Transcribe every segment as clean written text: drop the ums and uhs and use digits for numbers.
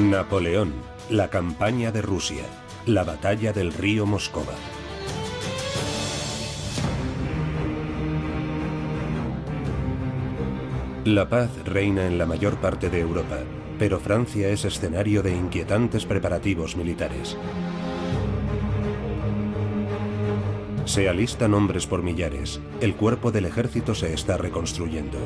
Napoleón, la campaña de Rusia, la batalla del río Moscova. La paz reina en la mayor parte de Europa, pero Francia es escenario de inquietantes preparativos militares. Se alistan hombres por millares, el cuerpo del ejército se está reconstruyendo.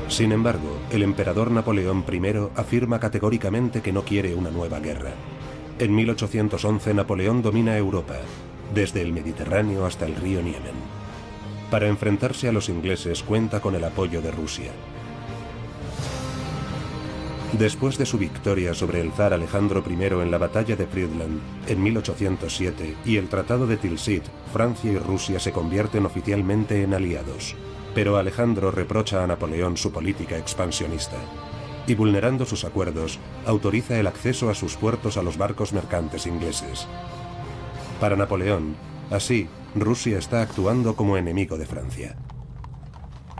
Sin embargo, el emperador Napoleón I afirma categóricamente que no quiere una nueva guerra. En 1811 Napoleón domina Europa, desde el Mediterráneo hasta el río Niemen. Para enfrentarse a los ingleses cuenta con el apoyo de Rusia. Después de su victoria sobre el zar Alejandro I en la batalla de Friedland en 1807 y el Tratado de Tilsit, Francia y Rusia se convierten oficialmente en aliados. Pero Alejandro reprocha a Napoleón su política expansionista y, vulnerando sus acuerdos, autoriza el acceso a sus puertos a los barcos mercantes ingleses. Para Napoleón, así, Rusia está actuando como enemigo de Francia.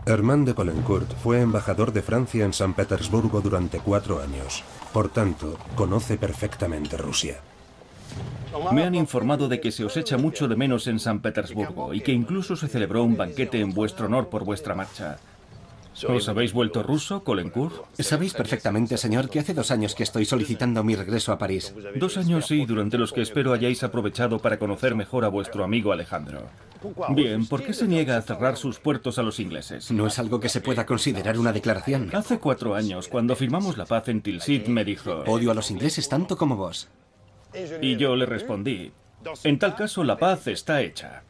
Hermann de Caulaincourt fue embajador de Francia en San Petersburgo durante 4 años. Por tanto, conoce perfectamente Rusia. Me han informado de que se os echa mucho de menos en San Petersburgo y que incluso se celebró un banquete en vuestro honor por vuestra marcha. ¿Os habéis vuelto ruso, Caulaincourt? Sabéis perfectamente, señor, que hace 2 años que estoy solicitando mi regreso a París. 2 años sí, durante los que espero hayáis aprovechado para conocer mejor a vuestro amigo Alejandro. Bien, ¿por qué se niega a cerrar sus puertos a los ingleses? No es algo que se pueda considerar una declaración. Hace 4 años, cuando firmamos la paz en Tilsit, me dijo: odio a los ingleses tanto como vos. Y yo le respondí: en tal caso la paz está hecha.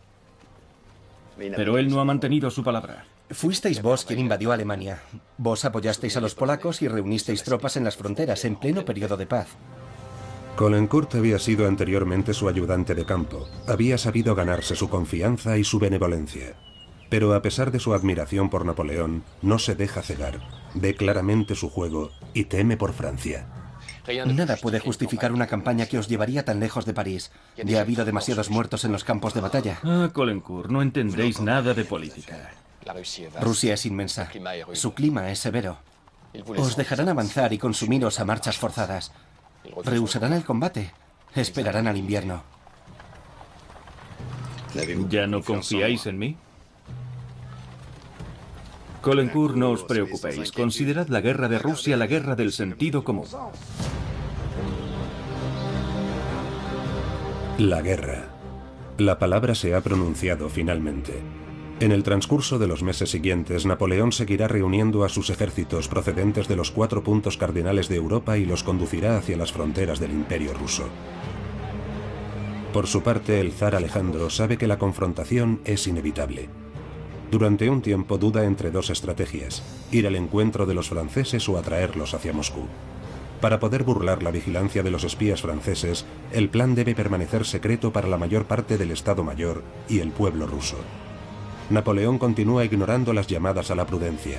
Pero él no ha mantenido su palabra. Fuisteis vos quien invadió Alemania. Vos apoyasteis a los polacos y reunisteis tropas en las fronteras en pleno periodo de paz. Caulaincourt había sido anteriormente su ayudante de campo. Había sabido ganarse su confianza y su benevolencia. Pero a pesar de su admiración por Napoleón, no se deja cegar. Ve claramente su juego y teme por Francia. Nada puede justificar una campaña que os llevaría tan lejos de París. Ya ha habido demasiados muertos en los campos de batalla. Ah, Caulaincourt, no entendéis nada de política. Rusia es inmensa. Su clima es severo. Os dejarán avanzar y consumiros a marchas forzadas. Rehusarán el combate. Esperarán al invierno. ¿Ya no confiáis en mí? Caulaincourt, no os preocupéis. Considerad la guerra de Rusia la guerra del sentido común. La guerra. La palabra se ha pronunciado finalmente. En el transcurso de los meses siguientes, Napoleón seguirá reuniendo a sus ejércitos procedentes de los 4 puntos cardinales de Europa y los conducirá hacia las fronteras del Imperio ruso. Por su parte, el zar Alejandro sabe que la confrontación es inevitable. Durante un tiempo duda entre 2 estrategias: ir al encuentro de los franceses o atraerlos hacia Moscú. Para poder burlar la vigilancia de los espías franceses, el plan debe permanecer secreto para la mayor parte del Estado Mayor y el pueblo ruso. Napoleón continúa ignorando las llamadas a la prudencia.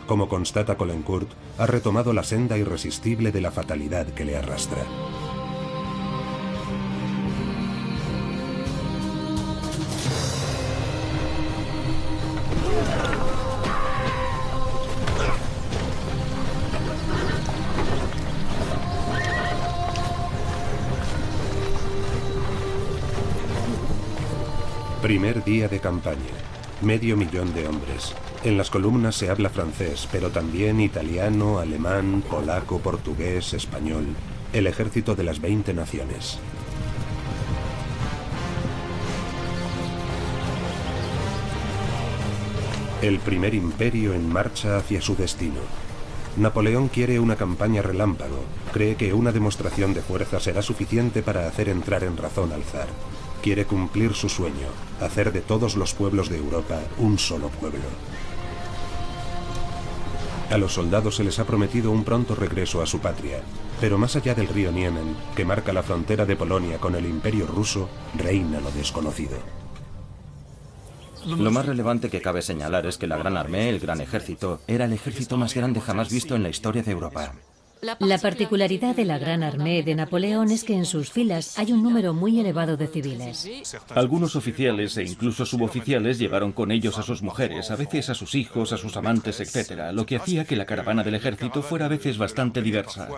Como constata Caulaincourt, ha retomado la senda irresistible de la fatalidad que le arrastra. Primer día de campaña. 500.000 de hombres. En las columnas se habla francés, pero también italiano, alemán, polaco, portugués, español. El ejército de las 20 naciones. El primer imperio en marcha hacia su destino. Napoleón quiere una campaña relámpago. Cree que una demostración de fuerza será suficiente para hacer entrar en razón al zar. Quiere cumplir su sueño, hacer de todos los pueblos de Europa un solo pueblo. A los soldados se les ha prometido un pronto regreso a su patria, pero más allá del río Niemen, que marca la frontera de Polonia con el Imperio ruso, reina lo desconocido. Lo más relevante que cabe señalar es que la Gran Armée, el Gran Ejército, era el ejército más grande jamás visto en la historia de Europa. La particularidad de la Gran Armée de Napoleón es que en sus filas hay un número muy elevado de civiles. Algunos oficiales e incluso suboficiales llevaron con ellos a sus mujeres, a veces a sus hijos, a sus amantes, etc., lo que hacía que la caravana del ejército fuera a veces bastante diversa.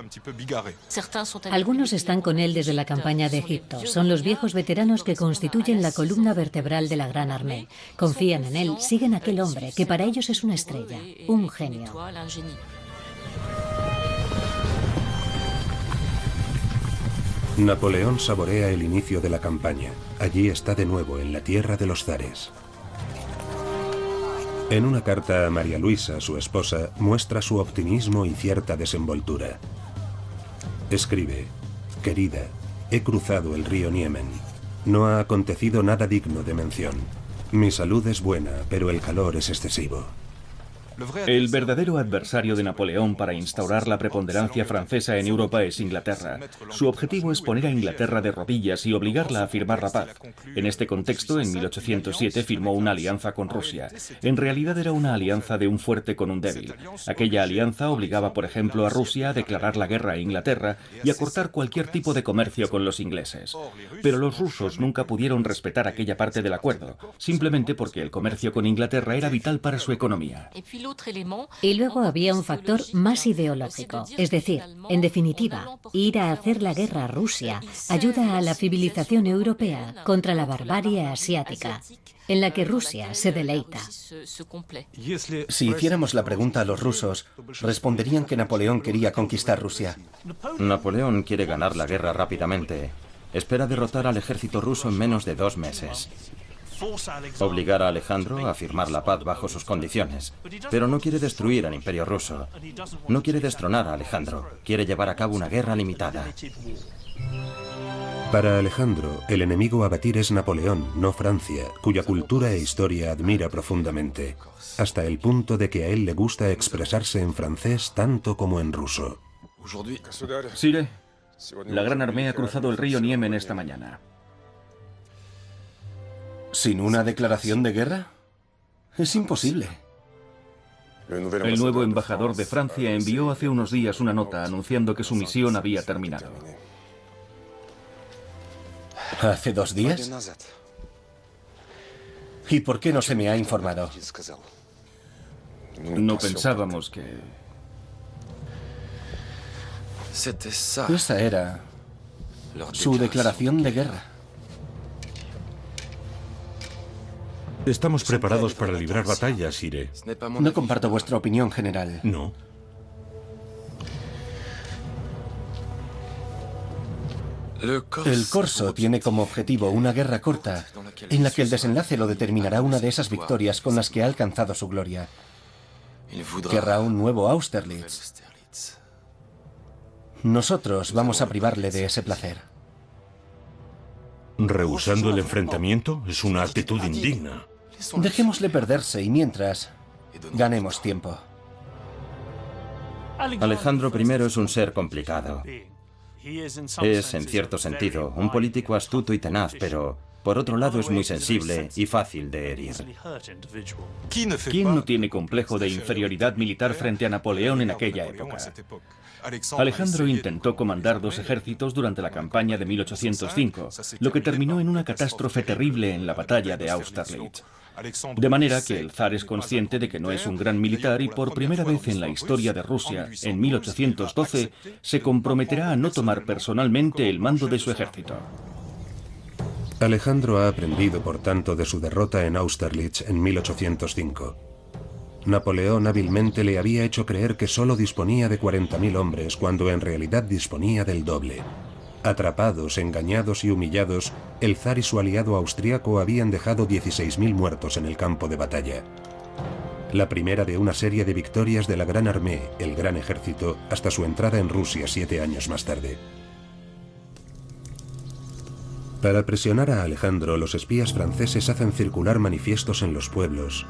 Algunos están con él desde la campaña de Egipto. Son los viejos veteranos que constituyen la columna vertebral de la Gran Armée. Confían en él, siguen a aquel hombre, que para ellos es una estrella, un genio. Napoleón saborea el inicio de la campaña. Allí está de nuevo, en la tierra de los zares. En una carta a María Luisa, su esposa, muestra su optimismo y cierta desenvoltura. Escribe: querida, he cruzado el río Niemen. No ha acontecido nada digno de mención. Mi salud es buena, pero el calor es excesivo. El verdadero adversario de Napoleón para instaurar la preponderancia francesa en Europa es Inglaterra. Su objetivo es poner a Inglaterra de rodillas y obligarla a firmar la paz. En este contexto, en 1807 firmó una alianza con Rusia. En realidad era una alianza de un fuerte con un débil. Aquella alianza obligaba, por ejemplo, a Rusia a declarar la guerra a Inglaterra y a cortar cualquier tipo de comercio con los ingleses. Pero los rusos nunca pudieron respetar aquella parte del acuerdo, simplemente porque el comercio con Inglaterra era vital para su economía. Y luego había un factor más ideológico, es decir, en definitiva, ir a hacer la guerra a Rusia ayuda a la civilización europea contra la barbarie asiática, en la que Rusia se deleita. Si hiciéramos la pregunta a los rusos, responderían que Napoleón quería conquistar Rusia. Napoleón quiere ganar la guerra rápidamente. Espera derrotar al ejército ruso en menos de 2 meses. Obligar a Alejandro a firmar la paz bajo sus condiciones. Pero no quiere destruir al Imperio ruso. No quiere destronar a Alejandro. Quiere llevar a cabo una guerra limitada. Para Alejandro, el enemigo a batir es Napoleón, no Francia, cuya cultura e historia admira profundamente, hasta el punto de que a él le gusta expresarse en francés tanto como en ruso. Sire, la Gran Armée ha cruzado el río Niemen esta mañana. ¿Sin una declaración de guerra? Es imposible. El nuevo embajador de Francia envió hace unos días una nota anunciando que su misión había terminado. ¿Hace 2 días? ¿Y por qué no se me ha informado? No pensábamos que... Esa era su declaración de guerra. Estamos preparados para librar batallas, Sire. No comparto vuestra opinión, general. No. El corso tiene como objetivo una guerra corta, en la que el desenlace lo determinará una de esas victorias con las que ha alcanzado su gloria. Querrá un nuevo Austerlitz. Nosotros vamos a privarle de ese placer. Rehusando el enfrentamiento es una actitud indigna. Dejémosle perderse y mientras, ganemos tiempo. Alejandro I es un ser complicado. Es, en cierto sentido, un político astuto y tenaz, pero por otro lado es muy sensible y fácil de herir. ¿Quién no tiene complejo de inferioridad militar frente a Napoleón en aquella época? Alejandro intentó comandar 2 ejércitos durante la campaña de 1805, lo que terminó en una catástrofe terrible en la batalla de Austerlitz. De manera que el zar es consciente de que no es un gran militar y por primera vez en la historia de Rusia, en 1812, se comprometerá a no tomar personalmente el mando de su ejército. Alejandro ha aprendido, por tanto, de su derrota en Austerlitz en 1805. Napoleón hábilmente le había hecho creer que solo disponía de 40.000 hombres, cuando en realidad disponía del doble. Atrapados, engañados y humillados, el zar y su aliado austriaco habían dejado 16.000 muertos en el campo de batalla. La primera de una serie de victorias de la Gran Armée, el Gran Ejército, hasta su entrada en Rusia 7 años más tarde. Para presionar a Alejandro, los espías franceses hacen circular manifiestos en los pueblos.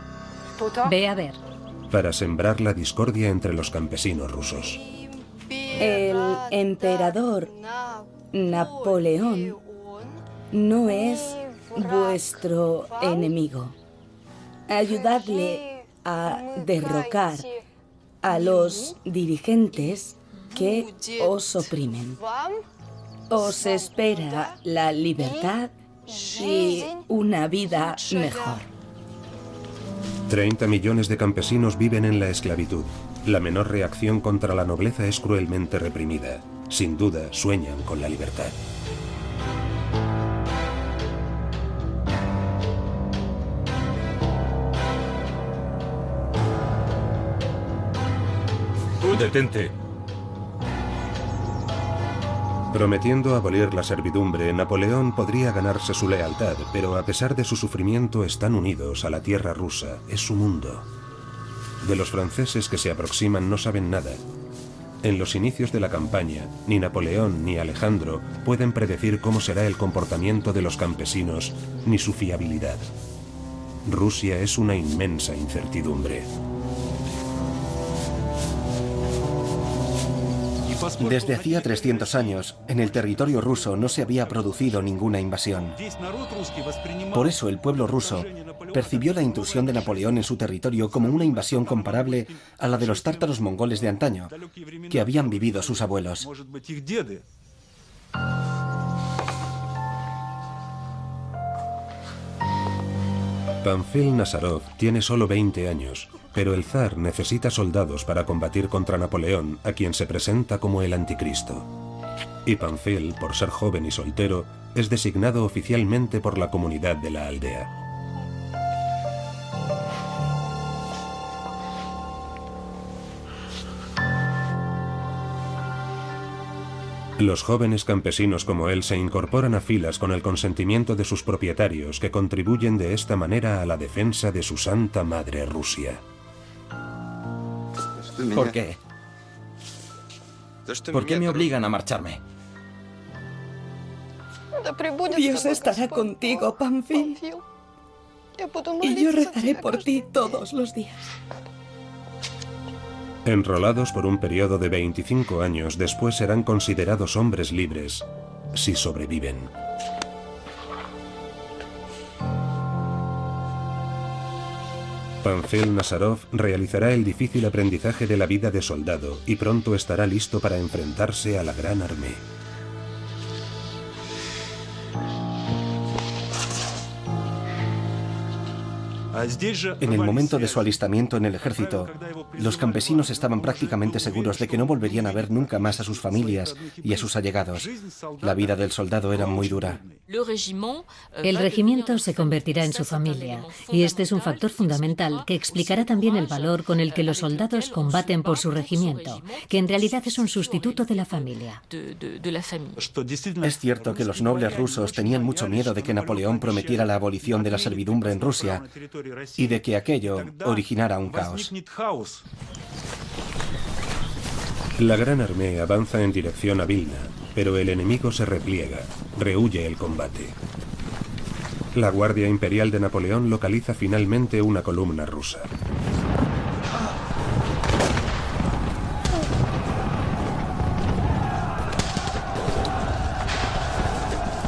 Ve a ver. Para sembrar la discordia entre los campesinos rusos. El emperador Napoleón no es vuestro enemigo. Ayudadle a derrocar a los dirigentes que os oprimen. Os espera la libertad y una vida mejor. 30 millones de campesinos viven en la esclavitud. La menor reacción contra la nobleza es cruelmente reprimida. Sin duda, sueñan con la libertad. Detente. Prometiendo abolir la servidumbre, Napoleón podría ganarse su lealtad, pero a pesar de su sufrimiento están unidos a la tierra rusa, es su mundo. De los franceses que se aproximan no saben nada. En los inicios de la campaña, ni Napoleón ni Alejandro pueden predecir cómo será el comportamiento de los campesinos ni su fiabilidad. Rusia es una inmensa incertidumbre. Desde hacía 300 años, en el territorio ruso no se había producido ninguna invasión. Por eso el pueblo ruso percibió la intrusión de Napoleón en su territorio como una invasión comparable a la de los tártaros mongoles de antaño, que habían vivido sus abuelos. Panfil Nazarov tiene solo 20 años, pero el zar necesita soldados para combatir contra Napoleón, a quien se presenta como el anticristo. Y Panfil, por ser joven y soltero, es designado oficialmente por la comunidad de la aldea. Los jóvenes campesinos como él se incorporan a filas con el consentimiento de sus propietarios, que contribuyen de esta manera a la defensa de su santa madre Rusia. ¿Por qué? ¿Por qué me obligan a marcharme? Dios estará contigo, Panfil. Y yo rezaré por ti todos los días. Enrolados por un periodo de 25 años, después serán considerados hombres libres, si sobreviven. Panfil Nazarov realizará el difícil aprendizaje de la vida de soldado y pronto estará listo para enfrentarse a la Gran Armée. En el momento de su alistamiento en el ejército, los campesinos estaban prácticamente seguros de que no volverían a ver nunca más a sus familias y a sus allegados. La vida del soldado era muy dura. El regimiento se convertirá en su familia, y este es un factor fundamental que explicará también el valor con el que los soldados combaten por su regimiento, que en realidad es un sustituto de la familia. Es cierto que los nobles rusos tenían mucho miedo de que Napoleón prometiera la abolición de la servidumbre en Rusia y de que aquello originara un caos. La Gran Armée avanza en dirección a Vilna, pero el enemigo se repliega, rehúye el combate. La Guardia Imperial de Napoleón localiza finalmente una columna rusa.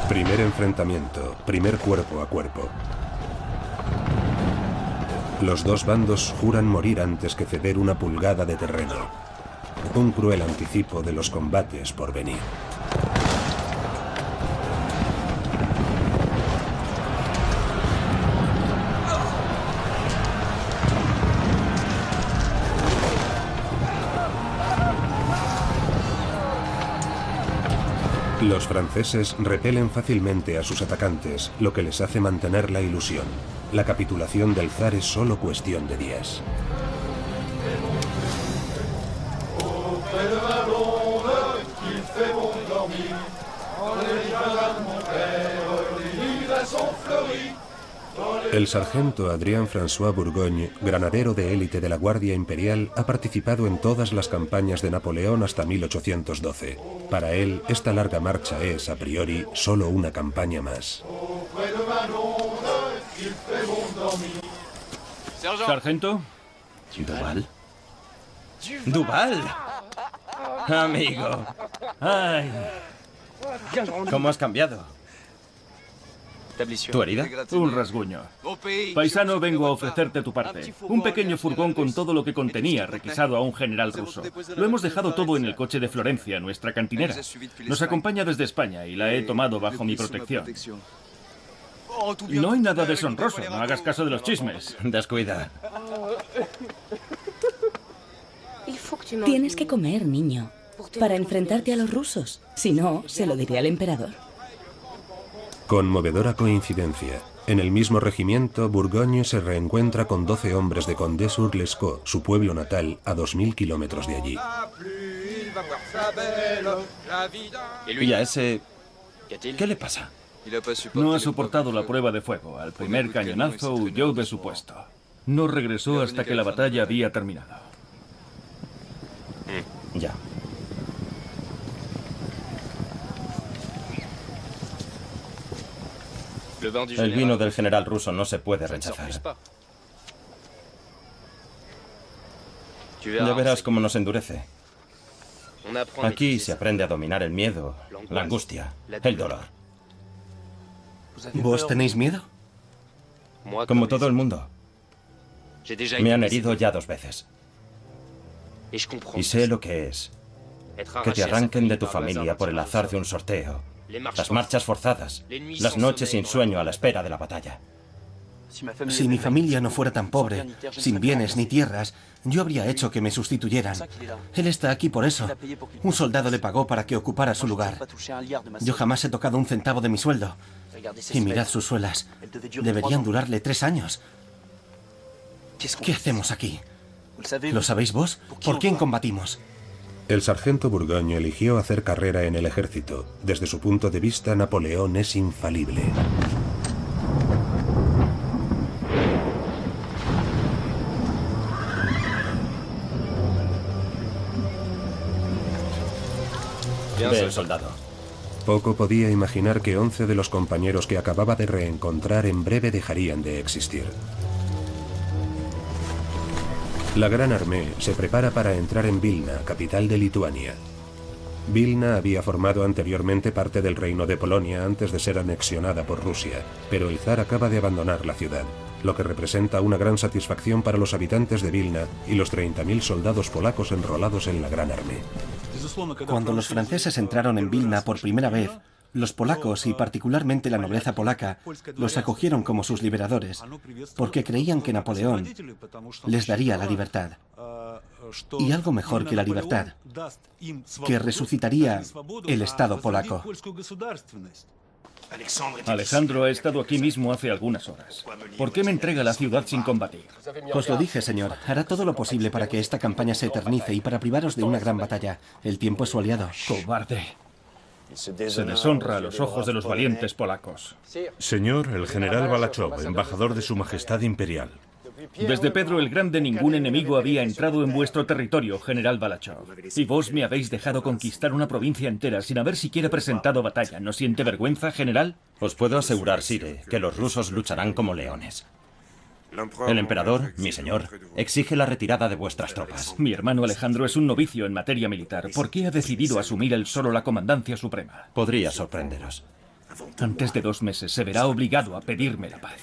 Primer enfrentamiento, primer cuerpo a cuerpo. Los dos bandos juran morir antes que ceder una pulgada de terreno. Un cruel anticipo de los combates por venir. Los franceses repelen fácilmente a sus atacantes, lo que les hace mantener la ilusión. La capitulación del zar es solo cuestión de días. El sargento Adrien François Bourgogne, granadero de élite de la Guardia Imperial, ha participado en todas las campañas de Napoleón hasta 1812. Para él, esta larga marcha es, a priori, solo una campaña más. ¿Sargento? ¿Duval? ¡Duval! Amigo. Ay. ¿Cómo has cambiado? ¿Tu herida? Un rasguño. Paisano, vengo a ofrecerte tu parte. Un pequeño furgón con todo lo que contenía, requisado a un general ruso. Lo hemos dejado todo en el coche de Florencia, nuestra cantinera. Nos acompaña desde España y la he tomado bajo mi protección. No hay nada deshonroso, no hagas caso de los chismes. Descuida. Tienes que comer, niño, para enfrentarte a los rusos. Si no, se lo diré al emperador. Conmovedora coincidencia. En el mismo regimiento, Burgogne se reencuentra con 12 hombres de Condé-sur-Lescaut, su pueblo natal, a 2000 kilómetros de allí. ¿Y a ese... qué le pasa? No ha soportado la prueba de fuego. Al primer cañonazo huyó de su puesto. No regresó hasta que la batalla había terminado. Ya. El vino del general ruso no se puede rechazar. Ya verás cómo nos endurece. Aquí se aprende a dominar el miedo, la angustia, el dolor. ¿Vos tenéis miedo? Como todo el mundo. Me han herido ya 2 veces. Y sé lo que es que te arranquen de tu familia por el azar de un sorteo. Las marchas forzadas, las noches sin sueño a la espera de la batalla. Si mi familia no fuera tan pobre, sin bienes ni tierras, yo habría hecho que me sustituyeran. Él está aquí por eso. Un soldado le pagó para que ocupara su lugar. Yo jamás he tocado un centavo de mi sueldo. Y mirad sus suelas. Deberían durarle 3 años. ¿Qué hacemos aquí? ¿Lo sabéis vos? ¿Por quién combatimos? El sargento Burgogne eligió hacer carrera en el ejército. Desde su punto de vista, Napoleón es infalible. Ve el soldado. Poco podía imaginar que 11 de los compañeros que acababa de reencontrar en breve dejarían de existir. La Gran Armée se prepara para entrar en Vilna, capital de Lituania. Vilna había formado anteriormente parte del Reino de Polonia antes de ser anexionada por Rusia, pero el zar acaba de abandonar la ciudad, lo que representa una gran satisfacción para los habitantes de Vilna y los 30.000 soldados polacos enrolados en la Gran Armée. Cuando los franceses entraron en Vilna por primera vez, los polacos, y particularmente la nobleza polaca, los acogieron como sus liberadores, porque creían que Napoleón les daría la libertad. Y algo mejor que la libertad, que resucitaría el Estado polaco. Alejandro ha estado aquí mismo hace algunas horas. ¿Por qué me entrega la ciudad sin combatir? Os lo dije, señor. Hará todo lo posible para que esta campaña se eternice y para privaros de una gran batalla. El tiempo es su aliado. Cobarde. Se deshonra a los ojos de los valientes polacos. Señor, el general Balachov, embajador de Su Majestad Imperial. Desde Pedro el Grande ningún enemigo había entrado en vuestro territorio, general Balachov. Y vos me habéis dejado conquistar una provincia entera sin haber siquiera presentado batalla. ¿No siente vergüenza, general? Os puedo asegurar, Sire, que los rusos lucharán como leones. El emperador, mi señor, exige la retirada de vuestras tropas. Mi hermano Alejandro es un novicio en materia militar. ¿Por qué ha decidido asumir él solo la comandancia suprema? Podría sorprenderos. Antes de 2 meses se verá obligado a pedirme la paz.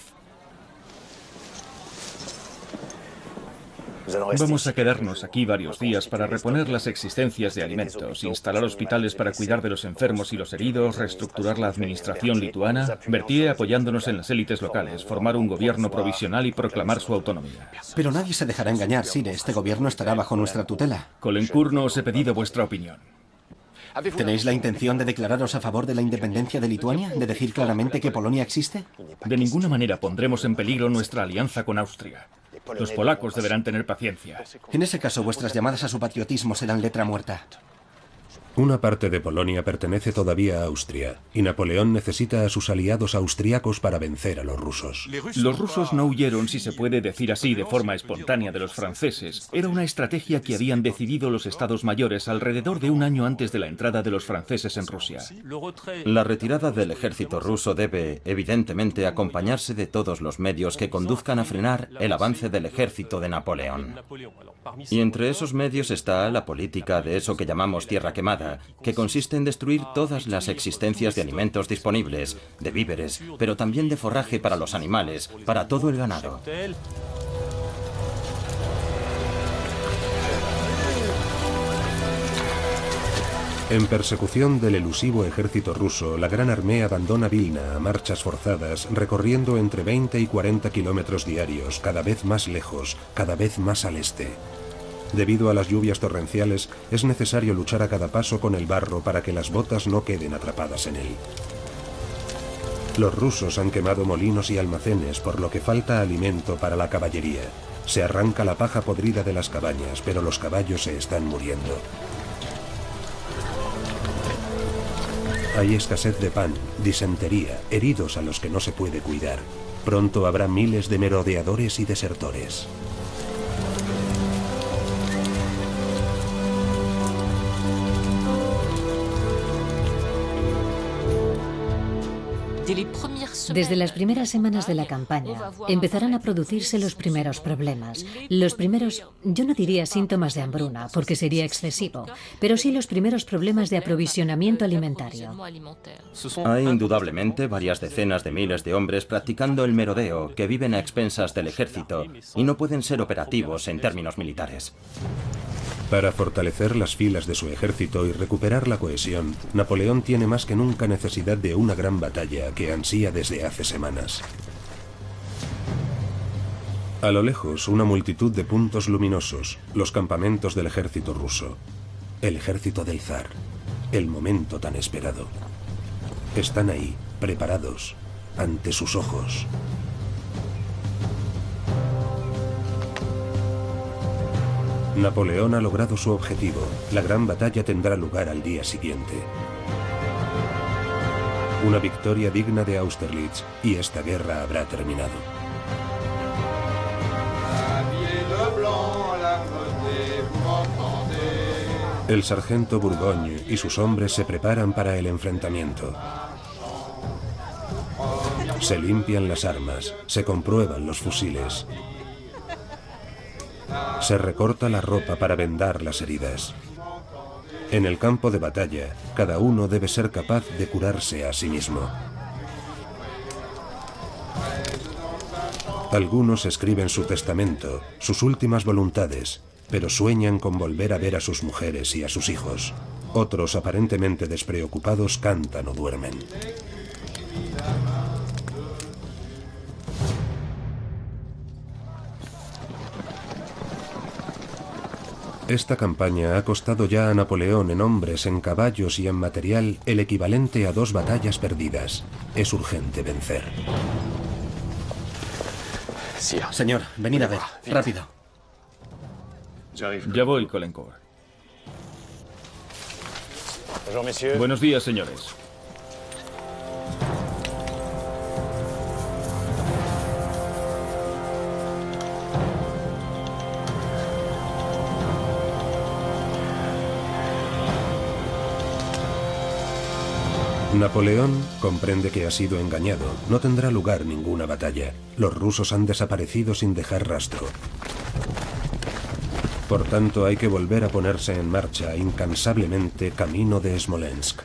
Vamos a quedarnos aquí varios días para reponer las existencias de alimentos, instalar hospitales para cuidar de los enfermos y los heridos, reestructurar la administración lituana, Berthier apoyándonos en las élites locales, formar un gobierno provisional y proclamar su autonomía. Pero nadie se dejará engañar, Sire. Este gobierno estará bajo nuestra tutela. Colencourt, no os he pedido vuestra opinión. ¿Tenéis la intención de declararos a favor de la independencia de Lituania? ¿De decir claramente que Polonia existe? De ninguna manera pondremos en peligro nuestra alianza con Austria. Los polacos deberán tener paciencia. En ese caso, vuestras llamadas a su patriotismo serán letra muerta. Una parte de Polonia pertenece todavía a Austria, y Napoleón necesita a sus aliados austriacos para vencer a los rusos. Los rusos no huyeron, si se puede decir así, de forma espontánea de los franceses. Era una estrategia que habían decidido los estados mayores alrededor de un año antes de la entrada de los franceses en Rusia. La retirada del ejército ruso debe, evidentemente, acompañarse de todos los medios que conduzcan a frenar el avance del ejército de Napoleón. Y entre esos medios está la política de eso que llamamos tierra quemada, guerra, que consiste en destruir todas las existencias de alimentos disponibles, de víveres, pero también de forraje para los animales, para todo el ganado. En persecución del elusivo ejército ruso, la Gran Armée abandona Vilna a marchas forzadas, recorriendo entre 20 y 40 kilómetros diarios, cada vez más lejos, cada vez más al este. Debido a las lluvias torrenciales, es necesario luchar a cada paso con el barro para que las botas no queden atrapadas en él. Los rusos han quemado molinos y almacenes, por lo que falta alimento para la caballería. Se arranca la paja podrida de las cabañas, pero los caballos se están muriendo. Hay escasez de pan, disentería, heridos a los que no se puede cuidar. Pronto habrá miles de merodeadores y desertores. Desde las primeras semanas de la campaña empezarán a producirse los primeros problemas. Los primeros, yo no diría síntomas de hambruna, porque sería excesivo, pero sí los primeros problemas de aprovisionamiento alimentario. Hay indudablemente varias decenas de miles de hombres practicando el merodeo que viven a expensas del ejército y no pueden ser operativos en términos militares. Para fortalecer las filas de su ejército y recuperar la cohesión, Napoleón tiene más que nunca necesidad de una gran batalla que ansía desde hace semanas. A lo lejos, una multitud de puntos luminosos, los campamentos del ejército ruso. El ejército del zar. El momento tan esperado. Están ahí, preparados, ante sus ojos. Napoleón ha logrado su objetivo. La gran batalla tendrá lugar al día siguiente. Una victoria digna de Austerlitz, y esta guerra habrá terminado. El sargento Bourgogne y sus hombres se preparan para el enfrentamiento. Se limpian las armas, se comprueban los fusiles. Se recorta la ropa para vendar las heridas. En el campo de batalla, cada uno debe ser capaz de curarse a sí mismo. Algunos escriben su testamento, sus últimas voluntades, pero sueñan con volver a ver a sus mujeres y a sus hijos. Otros, aparentemente despreocupados, cantan o duermen. Esta campaña ha costado ya a Napoleón en hombres, en caballos y en material el equivalente a 2 batallas perdidas. Es urgente vencer. Señor, venid a ver, rápido. Ya voy, Caulaincourt. Buenos días, señores. Napoleón comprende que ha sido engañado. No tendrá lugar ninguna batalla. Los rusos han desaparecido sin dejar rastro. Por tanto, hay que volver a ponerse en marcha incansablemente camino de Smolensk.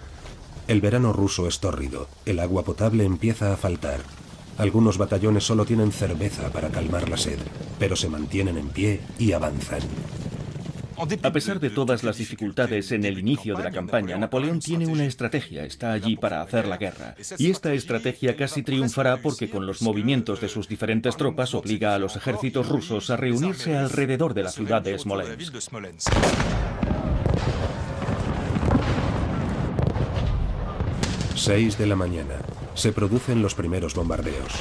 El verano ruso es tórrido. El agua potable empieza a faltar. Algunos batallones solo tienen cerveza para calmar la sed, pero se mantienen en pie y avanzan. A pesar de todas las dificultades en el inicio de la campaña, Napoleón tiene una estrategia, está allí para hacer la guerra. Y esta estrategia casi triunfará porque con los movimientos de sus diferentes tropas obliga a los ejércitos rusos a reunirse alrededor de la ciudad de Smolensk. 6 de la mañana. Se producen los primeros bombardeos.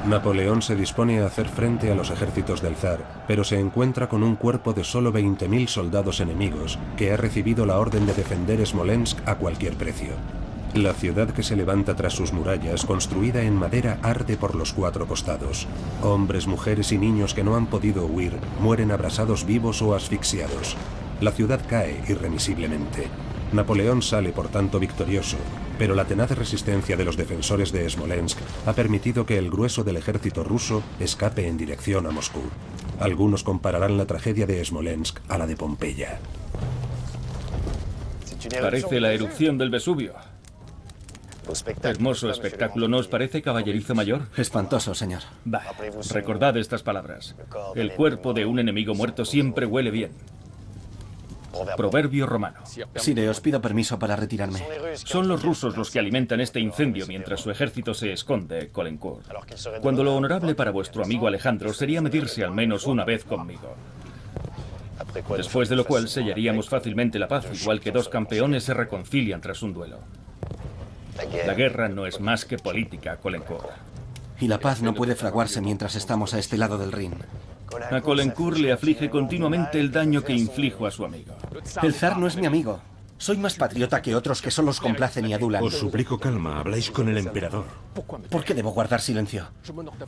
Napoleón se dispone a hacer frente a los ejércitos del zar, pero se encuentra con un cuerpo de solo 20.000 soldados enemigos que ha recibido la orden de defender Smolensk a cualquier precio. La ciudad que se levanta tras sus murallas, construida en madera, arde por los 4 costados. Hombres, mujeres y niños que no han podido huir mueren abrasados vivos o asfixiados. La ciudad cae irremisiblemente. Napoleón sale por tanto victorioso, pero la tenaz resistencia de los defensores de Smolensk ha permitido que el grueso del ejército ruso escape en dirección a Moscú. Algunos compararán la tragedia de Smolensk a la de Pompeya. Parece la erupción del Vesubio. Hermoso espectáculo, ¿no os parece, caballerizo mayor? Espantoso, señor. Bah, recordad estas palabras. El cuerpo de un enemigo muerto siempre huele bien. Proverbio romano. Sire, os pido permiso para retirarme. Son los rusos los que alimentan este incendio mientras su ejército se esconde, Caulaincourt. Cuando lo honorable para vuestro amigo Alejandro sería medirse al menos una vez conmigo. Después de lo cual sellaríamos fácilmente la paz, igual que dos campeones se reconcilian tras un duelo. La guerra no es más que política, Caulaincourt. Y la paz no puede fraguarse mientras estamos a este lado del Rin. A Caulaincourt le aflige continuamente el daño que inflijo a su amigo. El zar no es mi amigo. Soy más patriota que otros que solo os complacen y adulan. Os suplico calma, habláis con el emperador. ¿Por qué debo guardar silencio?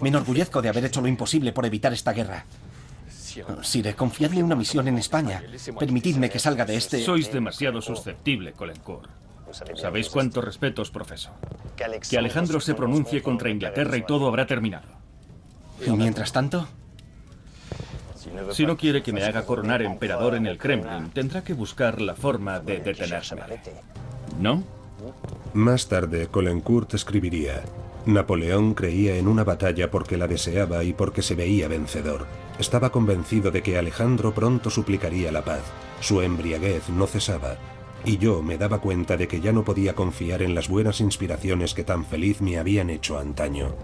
Me enorgullezco de haber hecho lo imposible por evitar esta guerra. Sire, confiadme una misión en España. Permitidme que salga de este... Sois demasiado susceptible, Caulaincourt. ¿Sabéis cuánto respeto os profeso? Que Alejandro se pronuncie contra Inglaterra y todo habrá terminado. ¿Y mientras tanto? Si no quiere que me haga coronar emperador en el Kremlin, tendrá que buscar la forma de detenerme. ¿No? Más tarde, Caulaincourt escribiría: Napoleón creía en una batalla porque la deseaba y porque se veía vencedor. Estaba convencido de que Alejandro pronto suplicaría la paz. Su embriaguez no cesaba. Y yo me daba cuenta de que ya no podía confiar en las buenas inspiraciones que tan feliz me habían hecho antaño.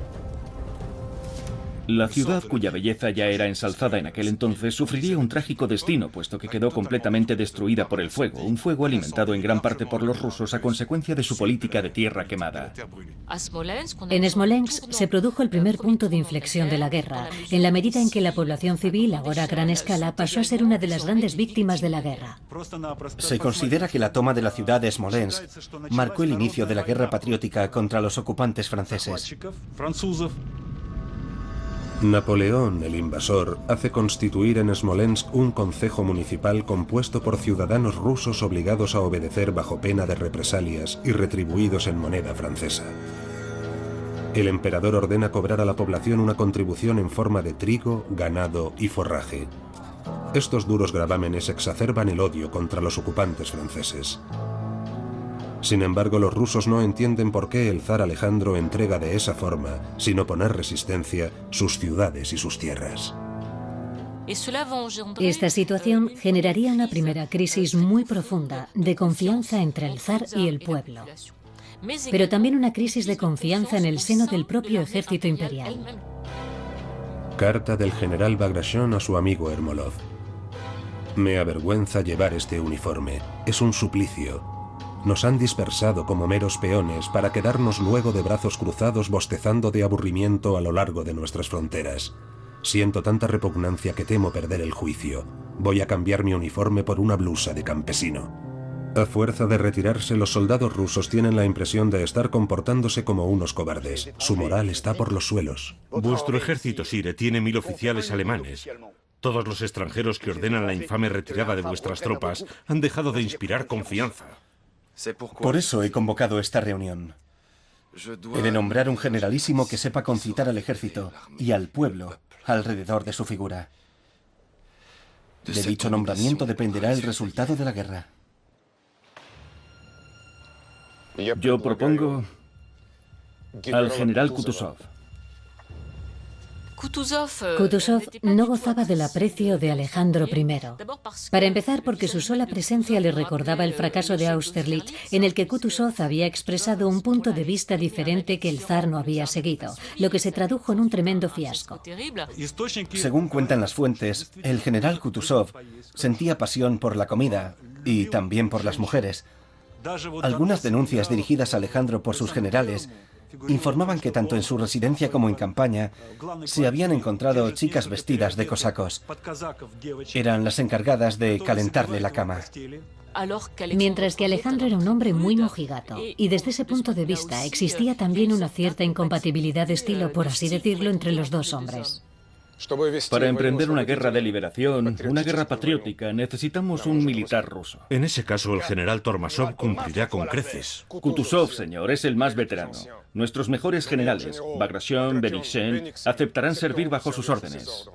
La ciudad, cuya belleza ya era ensalzada en aquel entonces, sufriría un trágico destino, puesto que quedó completamente destruida por el fuego, un fuego alimentado en gran parte por los rusos a consecuencia de su política de tierra quemada. En Smolensk se produjo el primer punto de inflexión de la guerra, en la medida en que la población civil, ahora a gran escala, pasó a ser una de las grandes víctimas de la guerra. Se considera que la toma de la ciudad de Smolensk marcó el inicio de la guerra patriótica contra los ocupantes franceses. Napoleón, el invasor, hace constituir en Smolensk un concejo municipal compuesto por ciudadanos rusos obligados a obedecer bajo pena de represalias y retribuidos en moneda francesa. El emperador ordena cobrar a la población una contribución en forma de trigo, ganado y forraje. Estos duros gravámenes exacerban el odio contra los ocupantes franceses. Sin embargo, los rusos no entienden por qué el zar Alejandro entrega de esa forma, sin oponer resistencia, sus ciudades y sus tierras. Esta situación generaría una primera crisis muy profunda de confianza entre el zar y el pueblo, pero también una crisis de confianza en el seno del propio ejército imperial. Carta del general Bagration a su amigo Ermolov. Me avergüenza llevar este uniforme. Es un suplicio. Nos han dispersado como meros peones para quedarnos luego de brazos cruzados bostezando de aburrimiento a lo largo de nuestras fronteras. Siento tanta repugnancia que temo perder el juicio. Voy a cambiar mi uniforme por una blusa de campesino. A fuerza de retirarse, los soldados rusos tienen la impresión de estar comportándose como unos cobardes. Su moral está por los suelos. Vuestro ejército, Sire, tiene 1000 oficiales alemanes. Todos los extranjeros que ordenan la infame retirada de vuestras tropas han dejado de inspirar confianza. Por eso he convocado esta reunión. He de nombrar un generalísimo que sepa concitar al ejército y al pueblo alrededor de su figura. De dicho nombramiento dependerá el resultado de la guerra. Yo propongo al general Kutuzov. Kutuzov no gozaba del aprecio de Alejandro I. Para empezar, porque su sola presencia le recordaba el fracaso de Austerlitz, en el que Kutuzov había expresado un punto de vista diferente que el zar no había seguido, lo que se tradujo en un tremendo fiasco. Según cuentan las fuentes, el general Kutuzov sentía pasión por la comida y también por las mujeres. Algunas denuncias dirigidas a Alejandro por sus generales informaban que tanto en su residencia como en campaña se habían encontrado chicas vestidas de cosacos. Eran las encargadas de calentarle la cama. Mientras que Alejandro era un hombre muy mojigato, y desde ese punto de vista existía también una cierta incompatibilidad de estilo, por así decirlo, entre los dos hombres. Para emprender una guerra de liberación, una guerra patriótica, necesitamos un militar ruso. En ese caso, el general Tormasov cumplirá con creces. Kutuzov, señor, es el más veterano. Nuestros mejores generales, Bagration, Benishen, aceptarán servir bajo sus órdenes.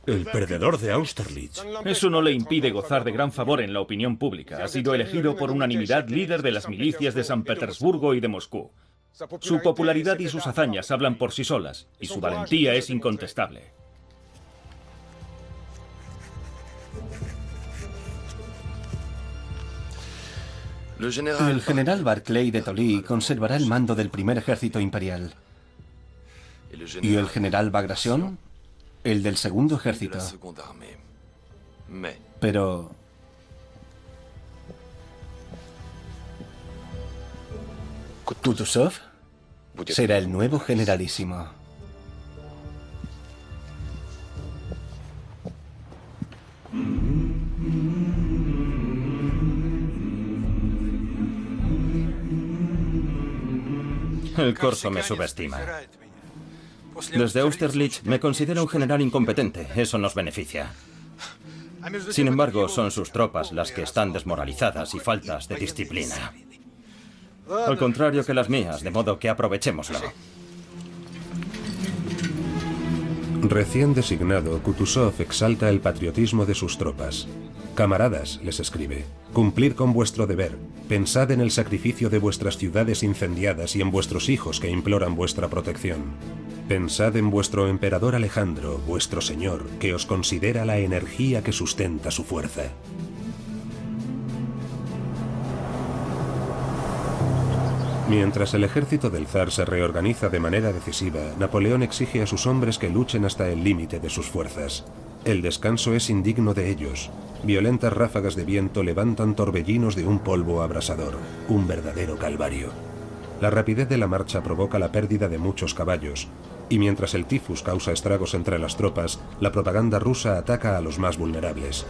El perdedor de Austerlitz. Eso no le impide gozar de gran favor en la opinión pública. Ha sido elegido por unanimidad líder de las milicias de San Petersburgo y de Moscú. Su popularidad y sus hazañas hablan por sí solas, y su valentía es incontestable. El general Barclay de Tolly conservará el mando del primer ejército imperial. ¿Y el general Bagration? El del segundo ejército. Pero... Kutuzov será el nuevo generalísimo. El corso me subestima. Desde Austerlitz me considera un general incompetente. Eso nos beneficia. Sin embargo, son sus tropas las que están desmoralizadas y faltas de disciplina. Al contrario que las mías, de modo que aprovechémoslo. Recién designado, Kutuzov exalta el patriotismo de sus tropas. Camaradas, les escribe, cumplid con vuestro deber, pensad en el sacrificio de vuestras ciudades incendiadas y en vuestros hijos que imploran vuestra protección. Pensad en vuestro emperador Alejandro, vuestro señor, que os considera la energía que sustenta su fuerza. Mientras el ejército del zar se reorganiza de manera decisiva, Napoleón exige a sus hombres que luchen hasta el límite de sus fuerzas. El descanso es indigno de ellos. Violentas ráfagas de viento levantan torbellinos de un polvo abrasador, un verdadero calvario. La rapidez de la marcha provoca la pérdida de muchos caballos, y mientras el tifus causa estragos entre las tropas, la propaganda rusa ataca a los más vulnerables.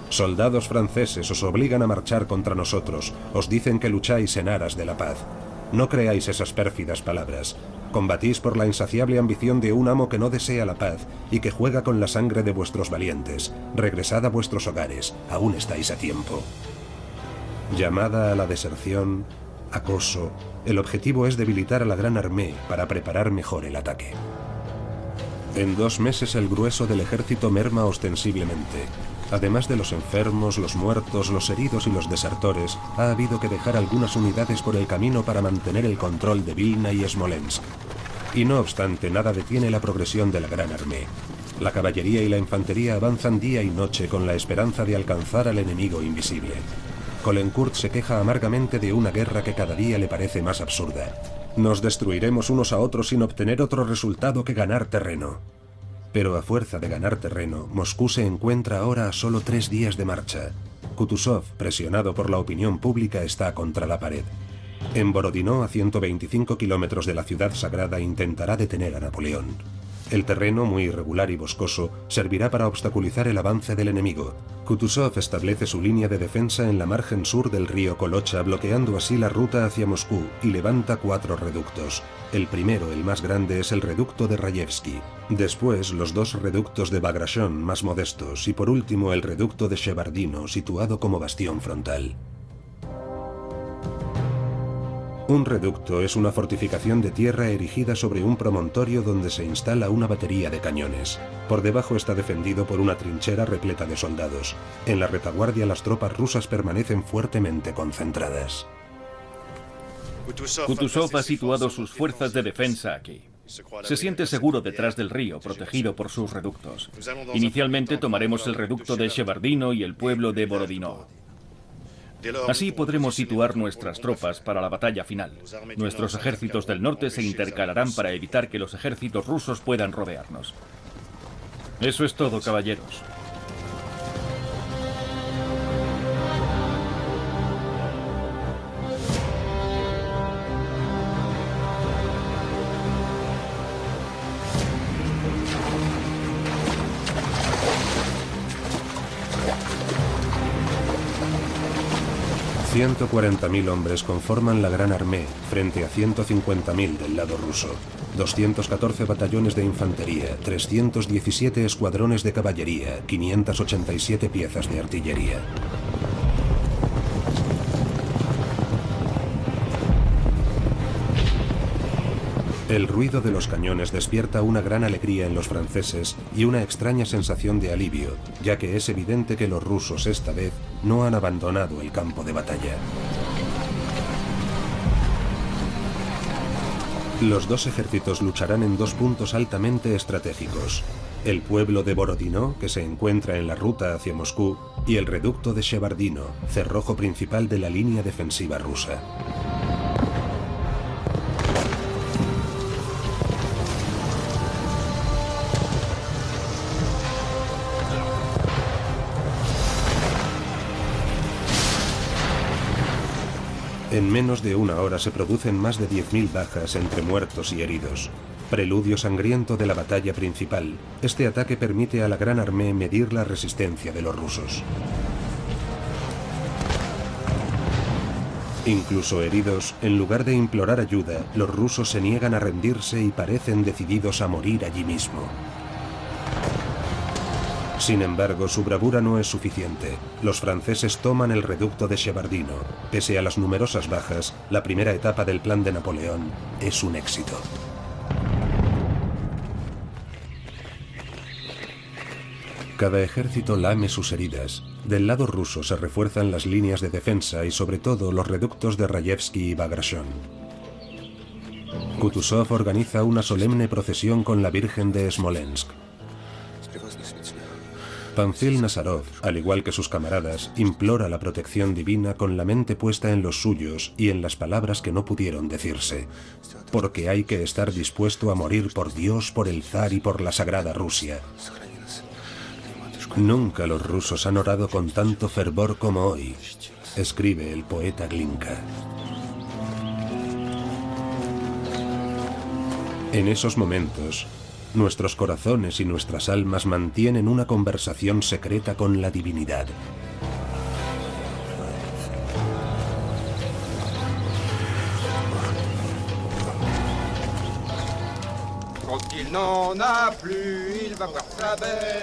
Soldados franceses os obligan a marchar contra nosotros, os dicen que lucháis en aras de la paz. No creáis esas pérfidas palabras. Combatís por la insaciable ambición de un amo que no desea la paz y que juega con la sangre de vuestros valientes. Regresad a vuestros hogares, aún estáis a tiempo. Llamada a la deserción, acoso, el objetivo es debilitar a la Gran Armée para preparar mejor el ataque. En 2 meses el grueso del ejército merma ostensiblemente. Además de los enfermos, los muertos, los heridos y los desertores, ha habido que dejar algunas unidades por el camino para mantener el control de Vilna y Smolensk. Y no obstante, nada detiene la progresión de la Gran Armée. La caballería y la infantería avanzan día y noche con la esperanza de alcanzar al enemigo invisible. Caulaincourt se queja amargamente de una guerra que cada día le parece más absurda. Nos destruiremos unos a otros sin obtener otro resultado que ganar terreno. Pero a fuerza de ganar terreno, Moscú se encuentra ahora a solo 3 días de marcha. Kutuzov, presionado por la opinión pública, está contra la pared. En Borodino, a 125 kilómetros de la ciudad sagrada, intentará detener a Napoleón. El terreno, muy irregular y boscoso, servirá para obstaculizar el avance del enemigo. Kutuzov establece su línea de defensa en la margen sur del río Kolocha, bloqueando así la ruta hacia Moscú, y levanta 4 reductos. El primero, el más grande, es el reducto de Rayevsky. Después, los 2 reductos de Bagration, más modestos, y por último el reducto de Shevardino, situado como bastión frontal. Un reducto es una fortificación de tierra erigida sobre un promontorio donde se instala una batería de cañones. Por debajo está defendido por una trinchera repleta de soldados. En la retaguardia las tropas rusas permanecen fuertemente concentradas. Kutuzov ha situado sus fuerzas de defensa aquí. Se siente seguro detrás del río, protegido por sus reductos. Inicialmente tomaremos el reducto de Shevardino y el pueblo de Borodino. Así podremos situar nuestras tropas para la batalla final. Nuestros ejércitos del norte se intercalarán para evitar que los ejércitos rusos puedan rodearnos. Eso es todo, caballeros. $140.000 hombres conforman la Gran Armée frente a 150.000 del lado ruso, 214 batallones de infantería, 317 escuadrones de caballería, 587 piezas de artillería. El ruido de los cañones despierta una gran alegría en los franceses y una extraña sensación de alivio, ya que es evidente que los rusos esta vez no han abandonado el campo de batalla. Los dos ejércitos lucharán en dos puntos altamente estratégicos: el pueblo de Borodino, que se encuentra en la ruta hacia Moscú, y el reducto de Shevardino, cerrojo principal de la línea defensiva rusa. En menos de una hora se producen más de 10.000 bajas entre muertos y heridos. Preludio sangriento de la batalla principal, este ataque permite a la Gran Armée medir la resistencia de los rusos. Incluso heridos, en lugar de implorar ayuda, los rusos se niegan a rendirse y parecen decididos a morir allí mismo. Sin embargo, su bravura no es suficiente. Los franceses toman el reducto de Shevardino. Pese a las numerosas bajas, la primera etapa del plan de Napoleón es un éxito. Cada ejército lame sus heridas. Del lado ruso se refuerzan las líneas de defensa y sobre todo los reductos de Rayevsky y Bagration. Kutuzov organiza una solemne procesión con la Virgen de Smolensk. Panfil Nazarov, al igual que sus camaradas, implora la protección divina con la mente puesta en los suyos y en las palabras que no pudieron decirse. Porque hay que estar dispuesto a morir por Dios, por el zar y por la sagrada Rusia. Nunca los rusos han orado con tanto fervor como hoy, escribe el poeta Glinka. En esos momentos, nuestros corazones y nuestras almas mantienen una conversación secreta con la divinidad.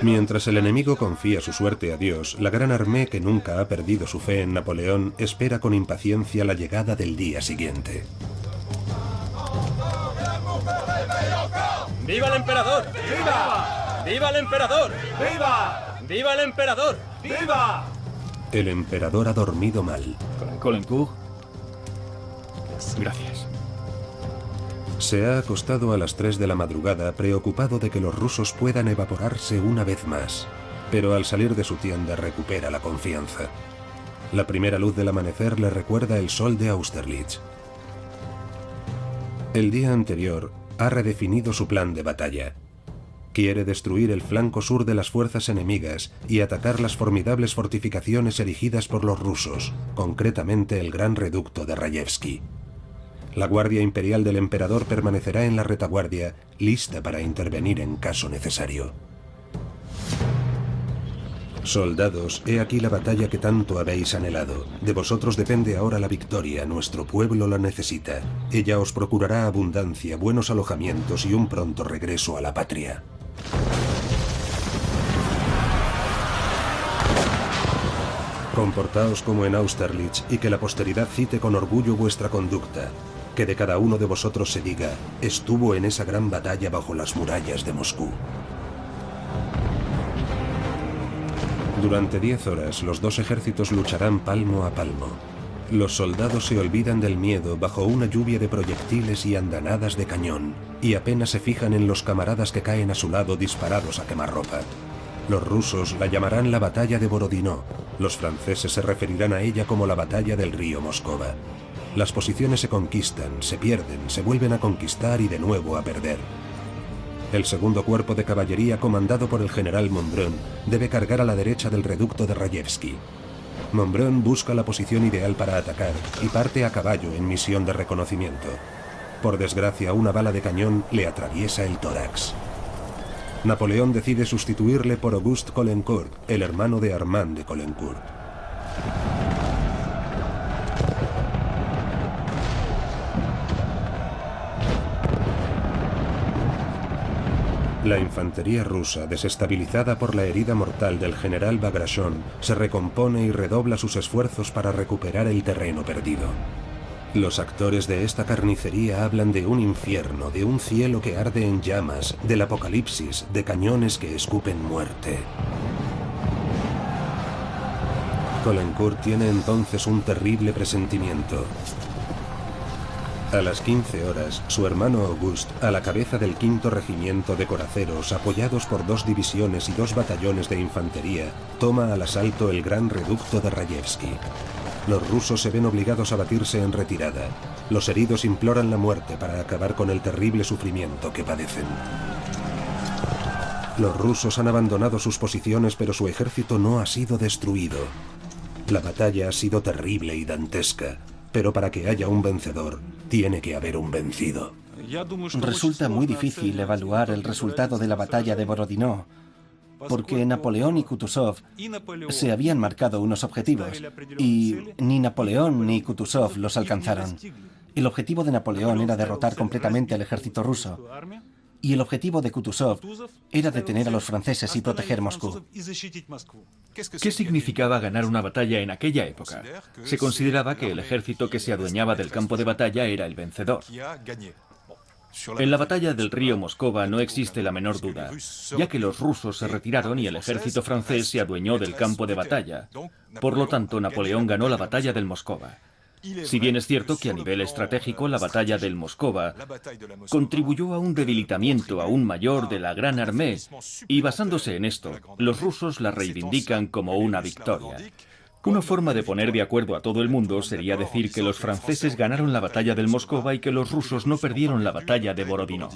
Mientras el enemigo confía su suerte a Dios, la Gran Armée, que nunca ha perdido su fe en Napoleón, espera con impaciencia la llegada del día siguiente. ¡Viva el emperador! ¡Viva! ¡Viva el emperador! ¡Viva! ¡Viva el emperador! ¡Viva! El emperador ha dormido mal. Caulaincourt. Gracias. Se ha acostado a las 3 de la madrugada, preocupado de que los rusos puedan evaporarse una vez más. Pero al salir de su tienda recupera la confianza. La primera luz del amanecer le recuerda el sol de Austerlitz. El día anterior ha redefinido su plan de batalla. Quiere destruir el flanco sur de las fuerzas enemigas y atacar las formidables fortificaciones erigidas por los rusos, concretamente el gran reducto de Rayevsky. La Guardia Imperial del Emperador permanecerá en la retaguardia, lista para intervenir en caso necesario. Soldados, he aquí la batalla que tanto habéis anhelado. De vosotros depende ahora la victoria, nuestro pueblo la necesita. Ella os procurará abundancia, buenos alojamientos y un pronto regreso a la patria. Comportaos como en Austerlitz y que la posteridad cite con orgullo vuestra conducta. Que de cada uno de vosotros se diga, estuvo en esa gran batalla bajo las murallas de Moscú. Durante 10 horas, los dos ejércitos lucharán palmo a palmo. Los soldados se olvidan del miedo bajo una lluvia de proyectiles y andanadas de cañón, y apenas se fijan en los camaradas que caen a su lado disparados a quemarropa. Los rusos la llamarán la batalla de Borodino, los franceses se referirán a ella como la batalla del río Moscova. Las posiciones se conquistan, se pierden, se vuelven a conquistar y de nuevo a perder. El segundo cuerpo de caballería, comandado por el general Montbrun, debe cargar a la derecha del reducto de Rayevsky. Montbrun busca la posición ideal para atacar y parte a caballo en misión de reconocimiento. Por desgracia, una bala de cañón le atraviesa el tórax. Napoleón decide sustituirle por Auguste Caulaincourt, el hermano de Armand de Caulaincourt. La infantería rusa, desestabilizada por la herida mortal del general Bagration, se recompone y redobla sus esfuerzos para recuperar el terreno perdido. Los actores de esta carnicería hablan de un infierno, de un cielo que arde en llamas, del apocalipsis, de cañones que escupen muerte. Caulaincourt tiene entonces un terrible presentimiento. A las 15 horas, su hermano Auguste, a la cabeza del 5º regimiento de coraceros, apoyados por 2 divisiones y 2 batallones de infantería, toma al asalto el gran reducto de Rayevsky. Los rusos se ven obligados a batirse en retirada. Los heridos imploran la muerte para acabar con el terrible sufrimiento que padecen. Los rusos han abandonado sus posiciones, pero su ejército no ha sido destruido. La batalla ha sido terrible y dantesca, pero para que haya un vencedor, tiene que haber un vencido. Resulta muy difícil evaluar el resultado de la batalla de Borodino, porque Napoleón y Kutuzov se habían marcado unos objetivos, y ni Napoleón ni Kutuzov los alcanzaron. El objetivo de Napoleón era derrotar completamente al ejército ruso, y el objetivo de Kutuzov era detener a los franceses y proteger Moscú. ¿Qué significaba ganar una batalla en aquella época? Se consideraba que el ejército que se adueñaba del campo de batalla era el vencedor. En la batalla del río Moscova no existe la menor duda, ya que los rusos se retiraron y el ejército francés se adueñó del campo de batalla. Por lo tanto, Napoleón ganó la batalla del Moscova. Si bien es cierto que a nivel estratégico la batalla del Moscova contribuyó a un debilitamiento aún mayor de la Gran Armée, y basándose en esto, los rusos la reivindican como una victoria. Una forma de poner de acuerdo a todo el mundo sería decir que los franceses ganaron la batalla del Moscova y que los rusos no perdieron la batalla de Borodino.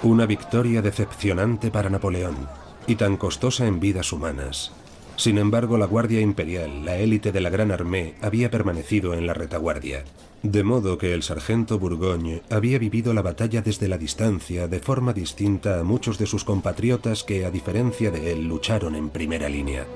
Una victoria decepcionante para Napoleón, y tan costosa en vidas humanas. Sin embargo, la Guardia Imperial, la élite de la Gran Armée, había permanecido en la retaguardia. De modo que el sargento Bourgogne había vivido la batalla desde la distancia de forma distinta a muchos de sus compatriotas que, a diferencia de él, lucharon en primera línea.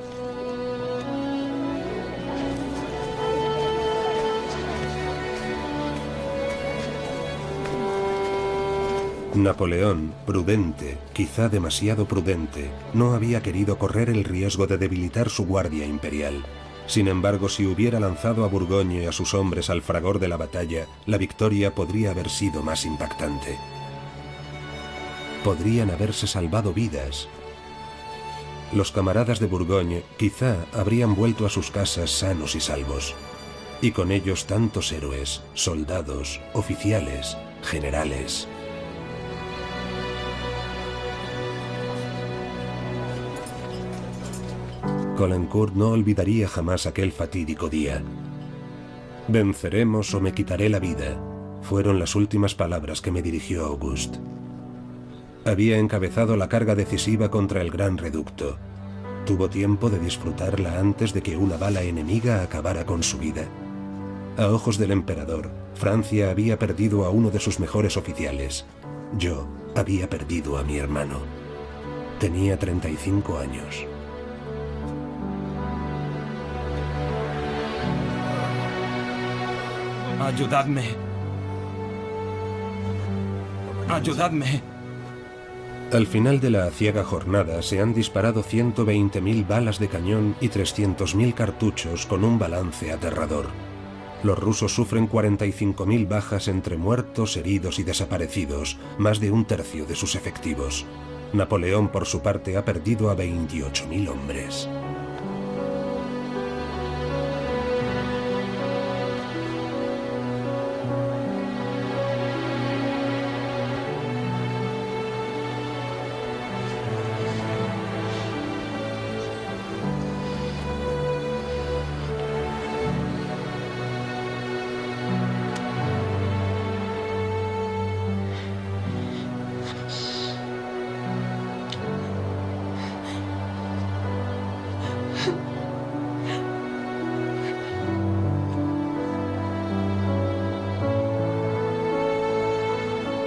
Napoleón, prudente, quizá demasiado prudente, no había querido correr el riesgo de debilitar su guardia imperial. Sin embargo, si hubiera lanzado a Bourgogne y a sus hombres al fragor de la batalla, la victoria podría haber sido más impactante. Podrían haberse salvado vidas. Los camaradas de Bourgogne quizá habrían vuelto a sus casas sanos y salvos. Y con ellos tantos héroes, soldados, oficiales, generales. Caulaincourt no olvidaría jamás aquel fatídico día. «Venceremos o me quitaré la vida», fueron las últimas palabras que me dirigió Auguste. Había encabezado la carga decisiva contra el gran reducto. Tuvo tiempo de disfrutarla antes de que una bala enemiga acabara con su vida. A ojos del emperador, Francia había perdido a uno de sus mejores oficiales. Yo había perdido a mi hermano. Tenía 35 años. ¡Ayudadme! ¡Ayudadme! Al final de la aciaga jornada se han disparado 120.000 balas de cañón y 300.000 cartuchos con un balance aterrador. Los rusos sufren 45.000 bajas entre muertos, heridos y desaparecidos, más de un tercio de sus efectivos. Napoleón, por su parte, ha perdido a 28.000 hombres.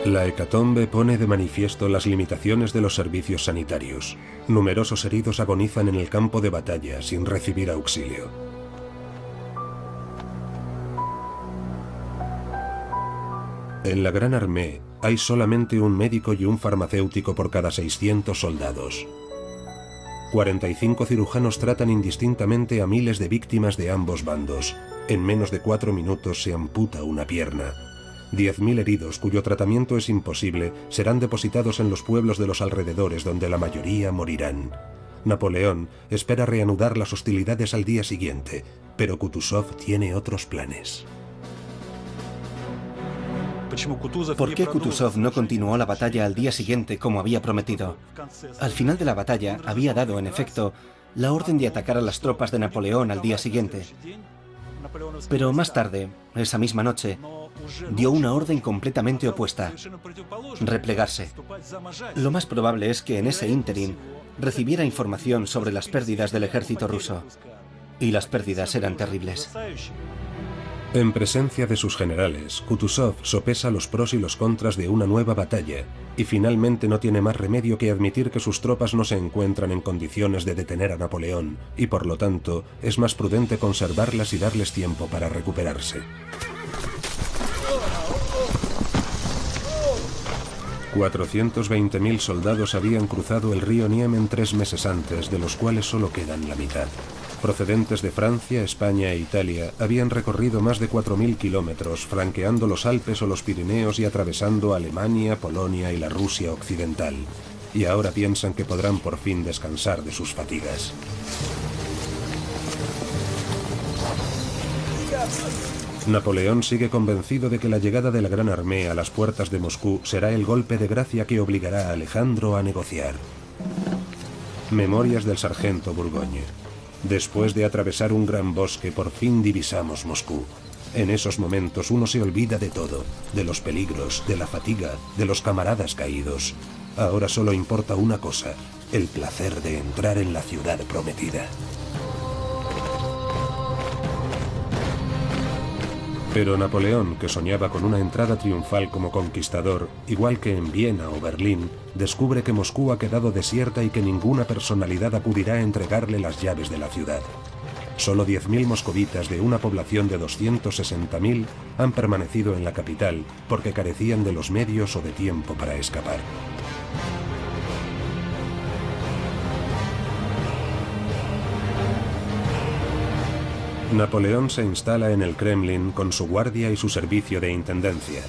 La hecatombe pone de manifiesto las limitaciones de los servicios sanitarios. Numerosos heridos agonizan en el campo de batalla sin recibir auxilio. En la Gran Armée hay solamente un médico y un farmacéutico por cada 600 soldados. 45 cirujanos tratan indistintamente a miles de víctimas de ambos bandos. En menos de 4 minutos se amputa una pierna. 10.000 heridos, cuyo tratamiento es imposible, serán depositados en los pueblos de los alrededores, donde la mayoría morirán. Napoleón espera reanudar las hostilidades al día siguiente, pero Kutuzov tiene otros planes. ¿Por qué Kutuzov no continuó la batalla al día siguiente como había prometido? Al final de la batalla había dado, en efecto, la orden de atacar a las tropas de Napoleón al día siguiente. Pero más tarde, esa misma noche, dio una orden completamente opuesta: replegarse. Lo más probable es que en ese ínterin recibiera información sobre las pérdidas del ejército ruso. Y las pérdidas eran terribles. En presencia de sus generales, Kutuzov sopesa los pros y los contras de una nueva batalla, y finalmente no tiene más remedio que admitir que sus tropas no se encuentran en condiciones de detener a Napoleón, y por lo tanto es más prudente conservarlas y darles tiempo para recuperarse. 420.000 soldados habían cruzado el río Niemen 3 meses antes, de los cuales solo quedan la mitad. Procedentes de Francia, España e Italia, habían recorrido más de 4.000 kilómetros, franqueando los Alpes o los Pirineos y atravesando Alemania, Polonia y la Rusia occidental. Y ahora piensan que podrán por fin descansar de sus fatigas. Napoleón sigue convencido de que la llegada de la Gran Armée a las puertas de Moscú será el golpe de gracia que obligará a Alejandro a negociar. Memorias del sargento Burgogne. Después de atravesar un gran bosque, por fin divisamos Moscú. En esos momentos uno se olvida de todo, de los peligros, de la fatiga, de los camaradas caídos. Ahora solo importa una cosa: el placer de entrar en la ciudad prometida. Pero Napoleón, que soñaba con una entrada triunfal como conquistador, igual que en Viena o Berlín, descubre que Moscú ha quedado desierta y que ninguna personalidad acudirá a entregarle las llaves de la ciudad. Solo 10.000 moscovitas de una población de 260.000 han permanecido en la capital porque carecían de los medios o de tiempo para escapar. Napoleón se instala en el Kremlin con su guardia y su servicio de intendencia.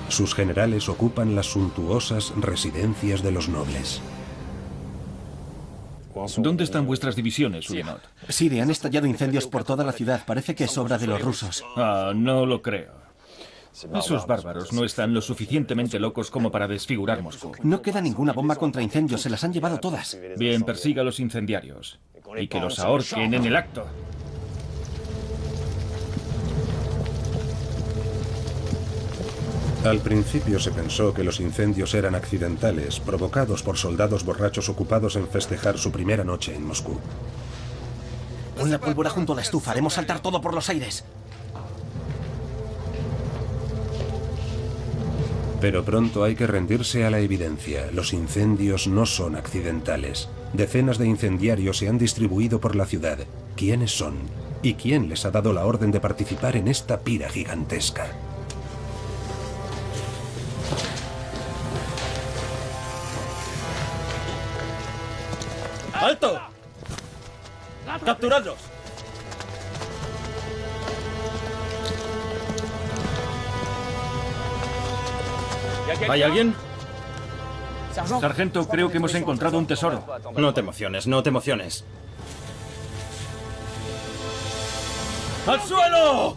Sus generales ocupan las suntuosas residencias de los nobles. ¿Dónde están vuestras divisiones, Ulyanov? Sire, han estallado incendios por toda la ciudad. Parece que es obra de los rusos. Ah, no lo creo. Esos bárbaros no están lo suficientemente locos como para desfigurar Moscú. No queda ninguna bomba contra incendios, se las han llevado todas. Bien, persiga a los incendiarios. Y que los ahorquen en el acto. Al principio se pensó que los incendios eran accidentales, provocados por soldados borrachos ocupados en festejar su primera noche en Moscú. Pon la pólvora junto a la estufa, haremos saltar todo por los aires. Pero pronto hay que rendirse a la evidencia. Los incendios no son accidentales. Decenas de incendiarios se han distribuido por la ciudad. ¿Quiénes son? ¿Y quién les ha dado la orden de participar en esta pira gigantesca? ¡Alto! ¡Capturadlos! ¿Hay alguien? Sargento, creo que hemos encontrado un tesoro. No te emociones, no te emociones. ¡Al suelo!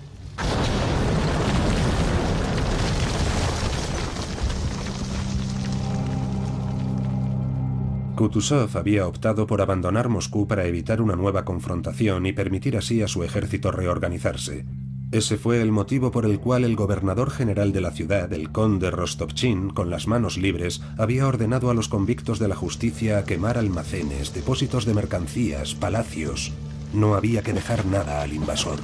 Kutuzov había optado por abandonar Moscú para evitar una nueva confrontación y permitir así a su ejército reorganizarse. Ese fue el motivo por el cual el gobernador general de la ciudad, el conde Rostovchin, con las manos libres, había ordenado a los convictos de la justicia a quemar almacenes, depósitos de mercancías, palacios. No había que dejar nada al invasor.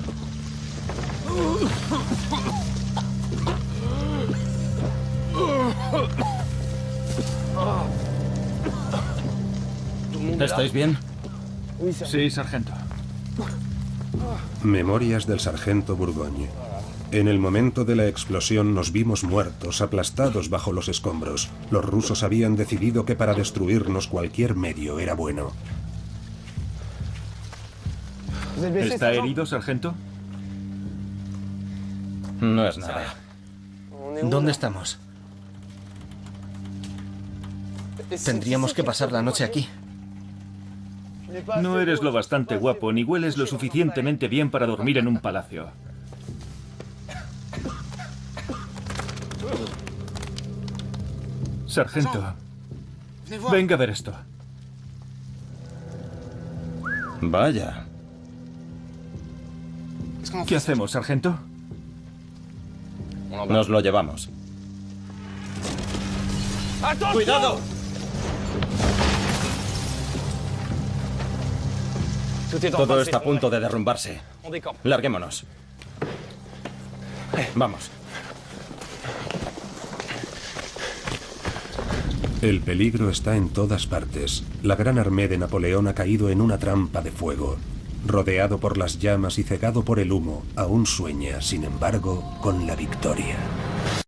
¿Estáis bien? Sí, sargento. Memorias del sargento Burgogne. En el momento de la explosión nos vimos muertos, aplastados bajo los escombros. Los rusos habían decidido que para destruirnos cualquier medio era bueno. ¿Está herido, sargento? No es nada. ¿Dónde estamos? Tendríamos que pasar la noche aquí. No eres lo bastante guapo, ni hueles lo suficientemente bien para dormir en un palacio. Sargento, venga a ver esto. Vaya. ¿Qué hacemos, sargento? Nos lo llevamos. ¡Cuidado! Todo está a punto de derrumbarse. Larguémonos. Vamos. El peligro está en todas partes. La gran armée de Napoleón ha caído en una trampa de fuego. Rodeado por las llamas y cegado por el humo, aún sueña, sin embargo, con la victoria.